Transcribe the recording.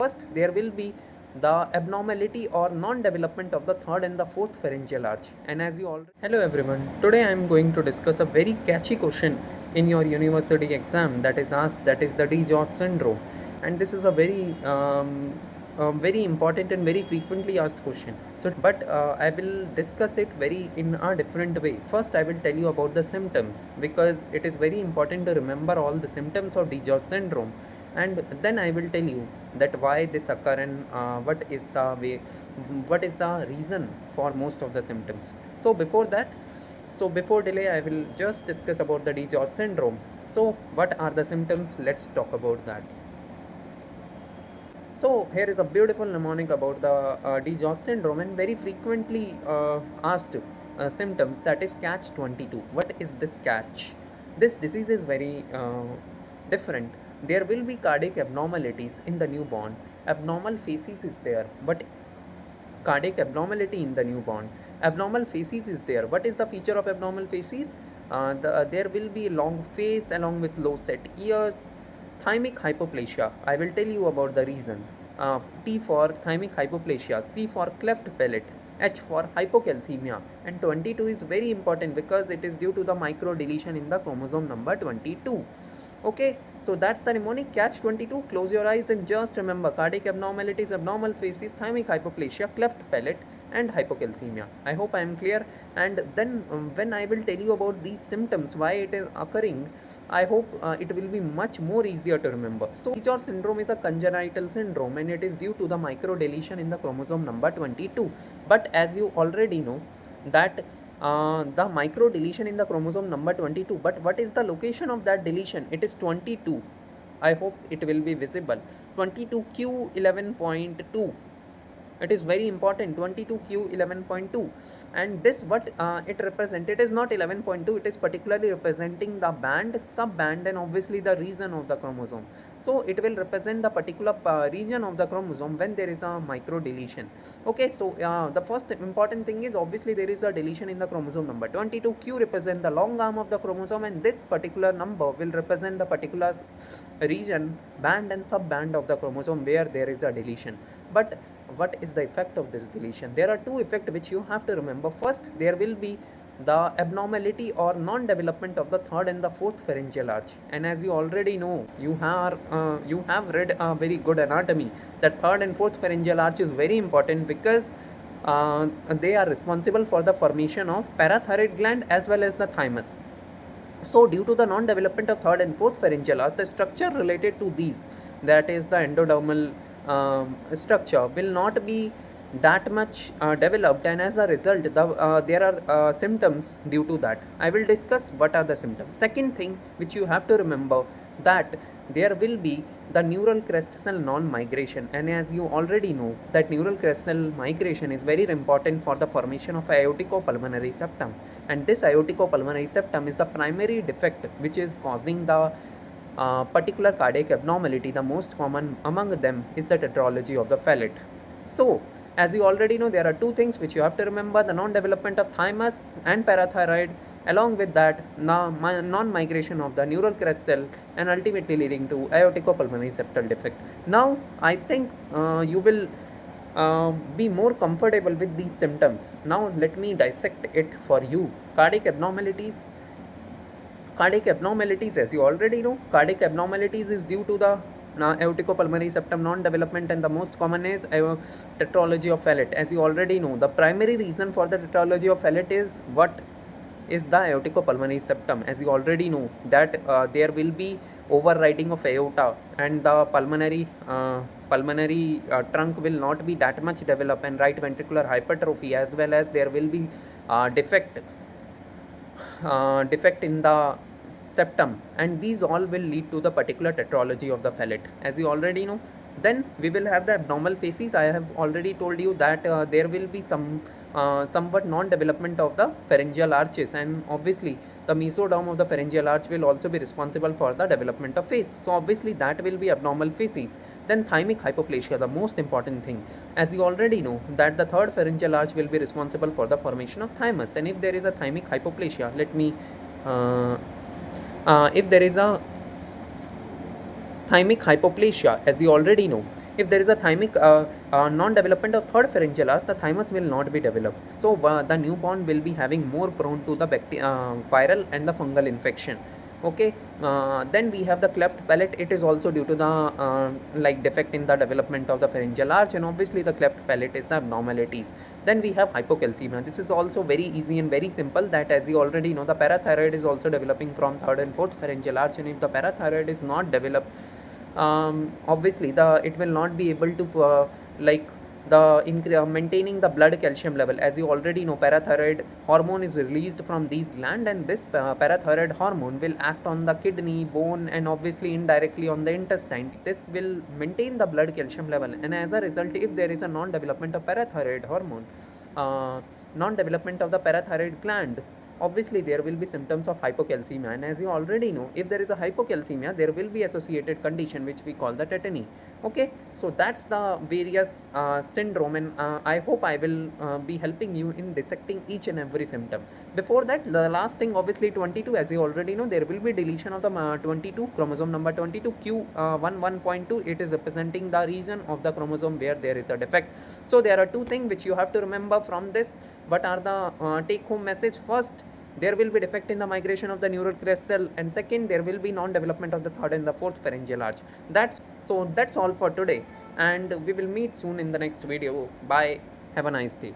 First, there will be the abnormality or non-development of the third and the fourth pharyngeal arch. And as you already hello everyone, today I am going to discuss a very catchy question in your university exam that is asked, that is the Digeorge syndrome, and this is a very important and very frequently asked question. So, but I will discuss it very in a different way. First, I will tell you about the symptoms because it is very important to remember all the symptoms of Digeorge syndrome, and then I will tell you that why this occur and what is the reason for most of the symptoms. So before delay, I will just discuss about the Digeorge syndrome. So what are the symptoms? Let's talk about that. So here is a beautiful mnemonic about the Digeorge syndrome and very frequently asked symptoms, that is catch 22. What is this catch? This disease is very different. There will be cardiac abnormalities in the newborn. Abnormal facies is there, but cardiac abnormality in the newborn. Abnormal facies is there. What is the feature of abnormal facies? There will be long face along with low set ears. Thymic hypoplasia. I will tell you about the reason. T for thymic hypoplasia, C for cleft palate, H for hypocalcemia, and 22 is very important because it is due to the micro deletion in the chromosome number 22. Okay, so that's the mnemonic catch 22. Close your eyes and just remember cardiac abnormalities, abnormal facies, thymic hypoplasia, cleft palate, and hypocalcemia. I hope I am clear. And then when I will tell you about these symptoms, why it is occurring, I hope it will be much more easier to remember. So Digeorge syndrome is a congenital syndrome and it is due to the micro deletion in the chromosome number 22. But as you already know that the micro deletion in the chromosome number 22, but what is the location of that deletion? It is 22. I hope it will be visible. 22q11.2. It is very important. 22q11.2, and this what it represents. It is not 11.2. It is particularly representing the band, subband, and obviously the region of the chromosome. So it will represent the particular region of the chromosome when there is a micro deletion. Okay, so the first important thing is obviously there is a deletion in the chromosome number 22. Q represent the long arm of the chromosome, and this particular number will represent the particular region, band and subband of the chromosome where there is a deletion. But what is the effect of this deletion? There are two effects which you have to remember. First, there will be the abnormality or non-development of the third and the fourth pharyngeal arch. And as you already know, you have read a very good anatomy, that third and fourth pharyngeal arch is very important because they are responsible for the formation of parathyroid gland as well as the thymus. So due to the non-development of third and fourth pharyngeal arch, the structure related to these, that is the endodermal structure, will not be that much developed, and as a result there are symptoms due to that. I will discuss what are the symptoms. Second thing which you have to remember, that there will be the neural crest cell non-migration, and as you already know that neural crest cell migration is very important for the formation of aorticopulmonary septum, and this aorticopulmonary septum is the primary defect which is causing the particular cardiac abnormality. The most common among them is the tetralogy of the palate. So as you already know, there are two things which you have to remember: the non-development of thymus and parathyroid, along with that non-migration of the neural crest cell, and ultimately leading to aorticopulmonary septal defect. Now I think you will be more comfortable with these symptoms. Now let me dissect it for you. Cardiac abnormalities, as you already know, cardiac abnormalities is due to the aorticopulmonary septum non-development, and the most common is tetralogy of Fallot. As you already know, the primary reason for the tetralogy of Fallot is what is the aorticopulmonary septum. As you already know that there will be overriding of aorta, and the pulmonary trunk will not be that much developed, and right ventricular hypertrophy, as well as there will be defect in the septum, and these all will lead to the particular tetralogy of the Fallot. As you already know, then we will have the abnormal facies. I have already told you that there will be somewhat non-development of the pharyngeal arches, and obviously the mesoderm of the pharyngeal arch will also be responsible for the development of face. So obviously that will be abnormal facies. Then thymic hypoplasia, the most important thing. As you already know that the third pharyngeal arch will be responsible for the formation of thymus, and if there is a thymic hypoplasia, if there is a thymic hypoplasia, as you already know, if there is a thymic non-development of third pharyngeal arch, the thymus will not be developed. So the newborn will be having more prone to the viral and the fungal infection. Okay, then we have the cleft palate. It is also due to the like defect in the development of the pharyngeal arch, and obviously the cleft palate is the abnormalities. Then we have hypocalcemia. This is also very easy and very simple, that as you already know, the parathyroid is also developing from third and fourth pharyngeal arch, and if the parathyroid is not developed, obviously it will not be able to like maintaining the blood calcium level. As you already know, parathyroid hormone is released from these gland, and this parathyroid hormone will act on the kidney, bone, and obviously indirectly on the intestine. This will maintain the blood calcium level, and as a result, if there is a non-development of parathyroid hormone, uh, non-development of the parathyroid gland, obviously there will be symptoms of hypocalcemia. And as you already know, if there is a hypocalcemia, there will be associated condition which we call the tetany. Okay, so that's the various syndrome, and I hope I will be helping you in dissecting each and every symptom. Before that, the last thing, obviously 22, as you already know, there will be deletion of the 22 chromosome number 22 q11.2. It is representing the region of the chromosome where there is a defect. So there are two things which you have to remember from this. What are the take home message? First, there will be defect in the migration of the neural crest cell, and second, there will be non-development of the third and the fourth pharyngeal arch. That's all for today, and we will meet soon in the next video. Bye, have a nice day.